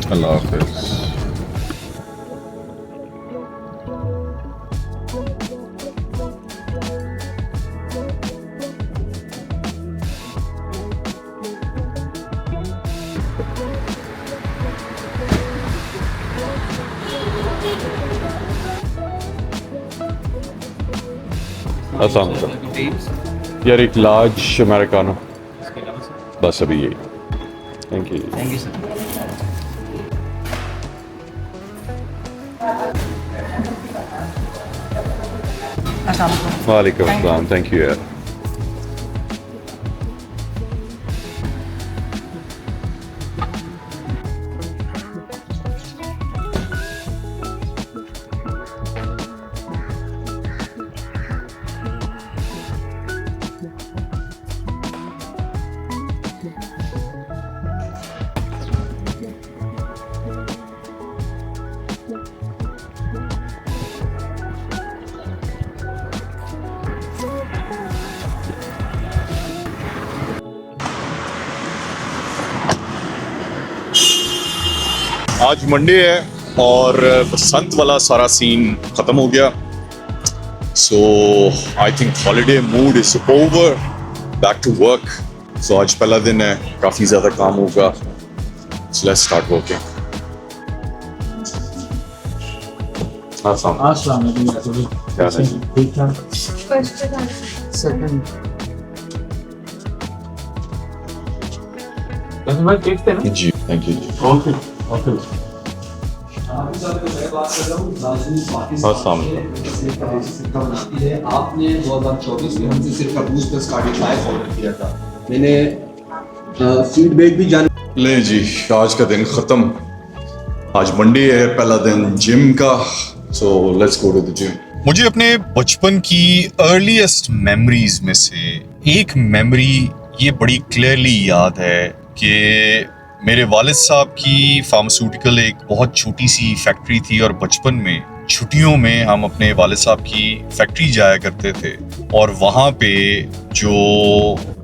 अल्लाह हाफिज। अस्सलाम वालेकुम यार, एक लार्ज अमेरिकानो बस, अभी यही। Thank you. Thank you sir. वालेकुम अस्सलाम। थैंक यू यार। आज मंडे है और बसंत वाला सारा सीन खत्म हो गया। So I think holiday mood is over, back to work. So आज पहला दिन है, काफी ज्यादा काम होगा। So let's start working. क्या है? जी थैंक यू जी। आपने 2024 में हमसे सिर्फ अबूज प्लस कार्डिक लाइफ ऑर्डर किया था। मैंने फीडबैक भी जान ले जी, आज का दिन खत्म। आज मंडे है, पहला दिन जिम का। So let's go to the gym. मुझे अपने बचपन की अर्लीस्ट मेमोरीज में से एक मेमोरी ये बड़ी क्लियरली याद है कि मेरे वालिद साहब की फार्मास्यूटिकल एक बहुत छोटी सी फैक्ट्री थी और बचपन में छुट्टियों में हम अपने वालिद साहब की फैक्ट्री जाया करते थे और वहाँ पे जो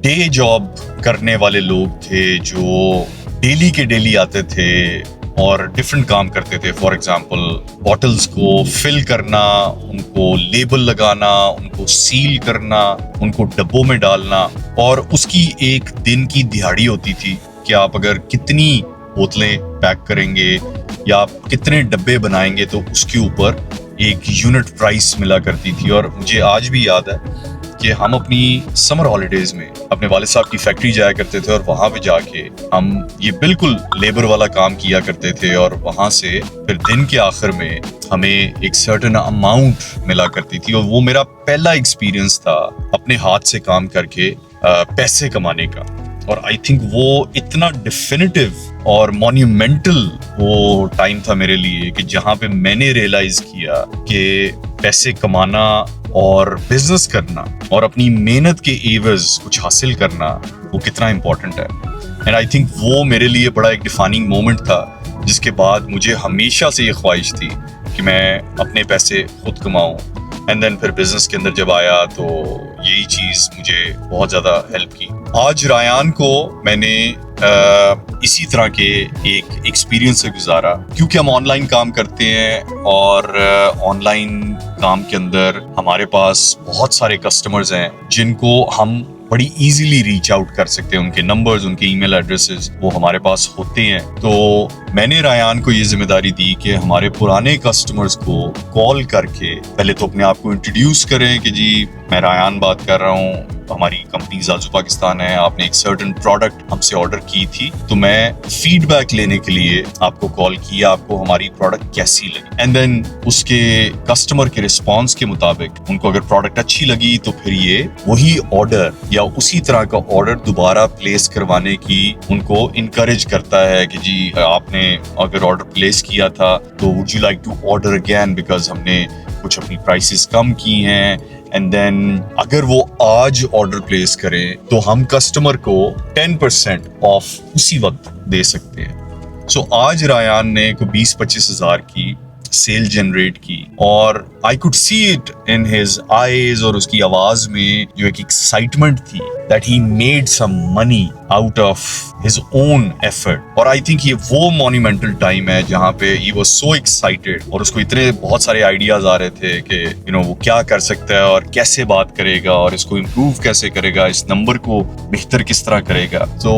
डे जॉब करने वाले लोग थे, जो डेली के डेली आते थे और डिफरेंट काम करते थे। फॉर एग्जांपल बॉटल्स को फिल करना, उनको लेबल लगाना, उनको सील करना, उनको डब्बों में डालना, और उसकी एक दिन की दिहाड़ी होती थी कि आप अगर कितनी बोतलें पैक करेंगे या आप कितने डब्बे बनाएंगे तो उसके ऊपर एक यूनिट प्राइस मिला करती थी। और मुझे आज भी याद है कि हम अपनी समर हॉलीडेज में अपने वालिद साहब की फैक्ट्री जाया करते थे और वहां पे जाके हम ये बिल्कुल लेबर वाला काम किया करते थे और वहां से फिर दिन के आखिर में हमें एक सर्टेन अमाउंट मिला करती थी। और वो मेरा पहला एक्सपीरियंस था अपने हाथ से काम करके पैसे कमाने का। और आई थिंक वो इतना डिफिनिटिव और मॉन्यूमेंटल वो टाइम था मेरे लिए कि जहां पे मैंने रियलाइज किया कि पैसे कमाना और बिजनेस करना और अपनी मेहनत के एवज कुछ हासिल करना वो कितना इम्पोर्टेंट है। एंड आई थिंक वो मेरे लिए बड़ा एक डिफाइनिंग मोमेंट था, जिसके बाद मुझे हमेशा से ये ख्वाहिश थी कि मैं अपने पैसे खुद कमाऊं। एंड देन फिर बिजनेस के अंदर जब आया तो यही चीज मुझे बहुत ज्यादा हेल्प की। आज रायान को मैंने इसी तरह के एक एक्सपीरियंस से गुजारा, क्योंकि हम ऑनलाइन काम करते हैं और ऑनलाइन काम के अंदर हमारे पास बहुत सारे कस्टमर्स हैं जिनको हम बड़ी इजीली रीच आउट कर सकते हैं। उनके नंबर्स, उनके ईमेल एड्रेसेस वो हमारे पास होते हैं। तो मैंने रायान को ये जिम्मेदारी दी कि हमारे पुराने कस्टमर्स को कॉल करके पहले तो अपने आप को इंट्रोड्यूस करें कि जी मैं रायान बात कर रहा हूँ, हमारी कंपनी ज़ाज़ू पाकिस्तान है, आपने एक सर्टेन प्रोडक्ट हमसे ऑर्डर की थी, तो मैं फीडबैक लेने के लिए आपको कॉल किया, आपको हमारी प्रोडक्ट कैसी लगी। एंड देन उसके कस्टमर के रिस्पॉन्स के मुताबिक उनको अगर प्रोडक्ट अच्छी लगी तो फिर ये वही ऑर्डर या उसी तरह का ऑर्डर दोबारा प्लेस करवाने की उनको इनकरेज करता है कि जी आपने अगर ऑर्डर प्लेस किया था तो would you like to order again, because हमने कुछ अपनी प्राइसेस कम की हैं। एंड देन अगर वो आज ऑर्डर प्लेस करें तो हम कस्टमर को 10% ऑफ उसी वक्त दे सकते हैं। सो आज रायान ने को 20-25 हज़ार की सेल जनरेट की, और I could see it in his eyes, और उसकी आवाज में जो एक एक्साइटमेंट थी that he made some money out of his own effort. और आई थिंक ये वो मॉन्यूमेंटल टाइम है जहाँ पे ही वाज सो एक्साइटेड, और उसको इतने बहुत सारे आइडियाज आ रहे थे कि वो क्या कर सकता है और कैसे बात करेगा और इसको इम्प्रूव कैसे करेगा, इस नंबर को बेहतर किस तरह करेगा। तो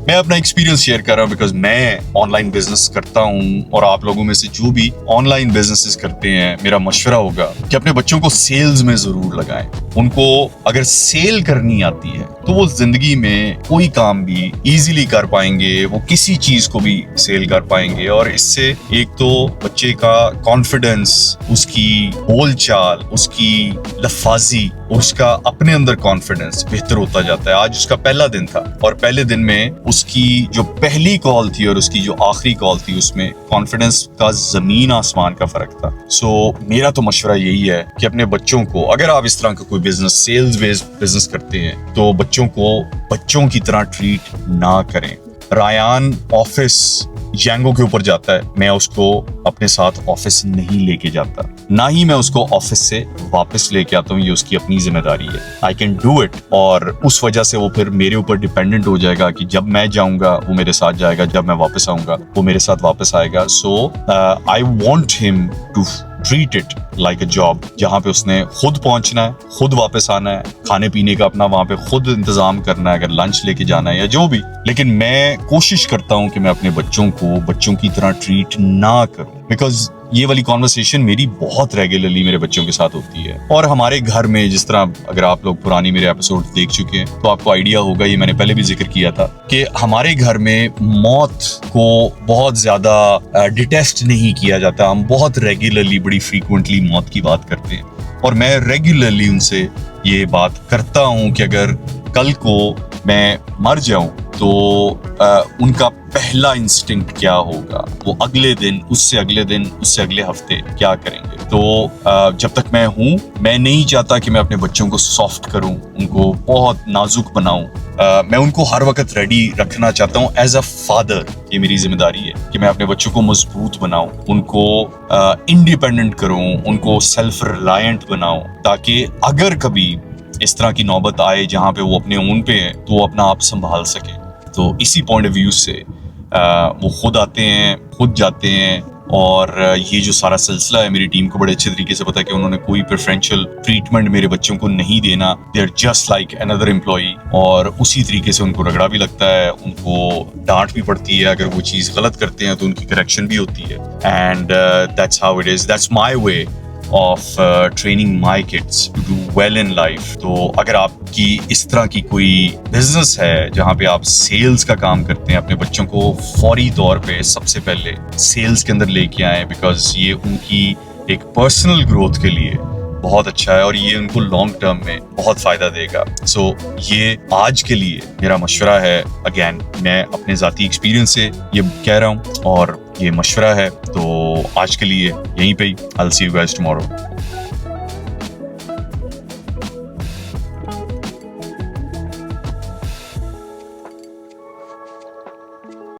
मैं अपना एक्सपीरियंस शेयर कर रहा हूँ बिकॉज मैं ऑनलाइन बिजनेस करता हूँ, और आप लोगों में से जो भी ऑनलाइन बिजनेसेस करते हैं, मेरा मशवरा होगा कि अपने बच्चों को सेल्स में जरूर लगाएं। उनको अगर सेल करनी आती है तो वो जिंदगी में कोई काम भी इजीली कर पाएंगे, वो किसी चीज को भी सेल कर पाएंगे। और इससे एक तो बच्चे का कॉन्फिडेंस, उसकी बोलचाल, उसकी लफाजी, उसका अपने अंदर कॉन्फिडेंस बेहतर होता जाता है। आज उसका पहला दिन था, और पहले दिन में उसकी जो पहली कॉल थी और उसकी जो आखिरी कॉल थी, उसमें कॉन्फिडेंस का जमीन आसमान का फर्क था। सो मेरा तो मशवरा यही है कि अपने बच्चों को, अगर आप इस तरह का कोई बिजनेस, सेल्स बेस्ड बिजनेस करते हैं, तो बच्चों को बच्चों की तरह ट्रीट ना करें। रायान ऑफिस जैंगो के ऊपर जाता है, मैं उसको अपने साथ ऑफिस नहीं लेके जाता, ना ही मैं उसको ऑफिस से वापस लेके आता हूँ। ये उसकी अपनी जिम्मेदारी है। आई कैन डू इट, और उस वजह से वो फिर मेरे ऊपर डिपेंडेंट हो जाएगा कि जब मैं जाऊंगा वो मेरे साथ जाएगा, जब मैं वापस आऊंगा वो मेरे साथ वापस आएगा। So I want him to treat it like a job, जहाँ पे उसने खुद पहुंचना है, खुद वापस आना है, खाने पीने का अपना वहां पे खुद इंतजाम करना है, अगर लंच लेके जाना है या जो भी। लेकिन मैं कोशिश करता हूँ कि मैं अपने बच्चों को बच्चों की तरह ट्रीट ना करूँ, बिकॉज ये वाली कॉन्वर्सेशन मेरी बहुत रेगुलरली मेरे बच्चों के साथ होती है। और हमारे घर में, जिस तरह अगर आप लोग पुरानी मेरे एपिसोड देख चुके हैं तो आपको आइडिया होगा, ये मैंने पहले भी जिक्र किया था कि हमारे घर में मौत को बहुत ज्यादा डिटेस्ट नहीं किया जाता। हम बहुत रेगुलरली, बड़ी फ्रीक्वेंटली मौत की बात करते हैं, और मैं रेगुलरली उनसे ये बात करता हूँ कि अगर कल को मैं मर जाऊं तो उनका पहला इंस्टिंक्ट क्या होगा, वो अगले दिन, उससे अगले दिन, उससे अगले हफ्ते क्या करेंगे। तो जब तक मैं हूं, मैं नहीं चाहता कि मैं अपने बच्चों को सॉफ्ट करूं, उनको बहुत नाजुक बनाऊं। मैं उनको हर वक्त रेडी रखना चाहता हूं एज अ फादर। ये मेरी जिम्मेदारी है कि मैं अपने बच्चों को मजबूत बनाऊं, उनको इंडिपेंडेंट करूं, उनको सेल्फ रिलायंट बनाऊं, ताकि अगर कभी इस तरह की नौबत आए जहां पे वो अपने ओन पे है तो वो अपना आप संभाल सके। तो इसी पॉइंट ऑफ व्यू से वो खुद आते हैं, खुद जाते हैं, और ये जो सारा सिलसिला है, मेरी टीम को बड़े अच्छे तरीके से पता है कि उन्होंने कोई प्रेफरेंशियल ट्रीटमेंट मेरे बच्चों को नहीं देना। They are just like another employee, और उसी तरीके से उनको रगड़ा भी लगता है, उनको डांट भी पड़ती है। अगर वो चीज़ गलत करते हैं तो उनकी करेक्शन भी होती है। And that's how it is, that's my way of training my kids to do well in life। तो अगर आपकी इस तरह की कोई बिजनेस है जहाँ पे आप सेल्स का काम करते हैं, अपने बच्चों को फौरी तौर पे सबसे पहले सेल्स के अंदर लेके आए, बिकॉज ये उनकी एक पर्सनल ग्रोथ के लिए बहुत अच्छा है और ये उनको लॉन्ग टर्म में बहुत फायदा देगा। सो ये आज के लिए मेरा मशवरा है। अगेन, मैं अपने ज़ाती एक्सपीरियंस से ये कह रहा हूँ और ये मशवरा है। तो आज के लिए यहीं पे ही। I'll see you guys tomorrow।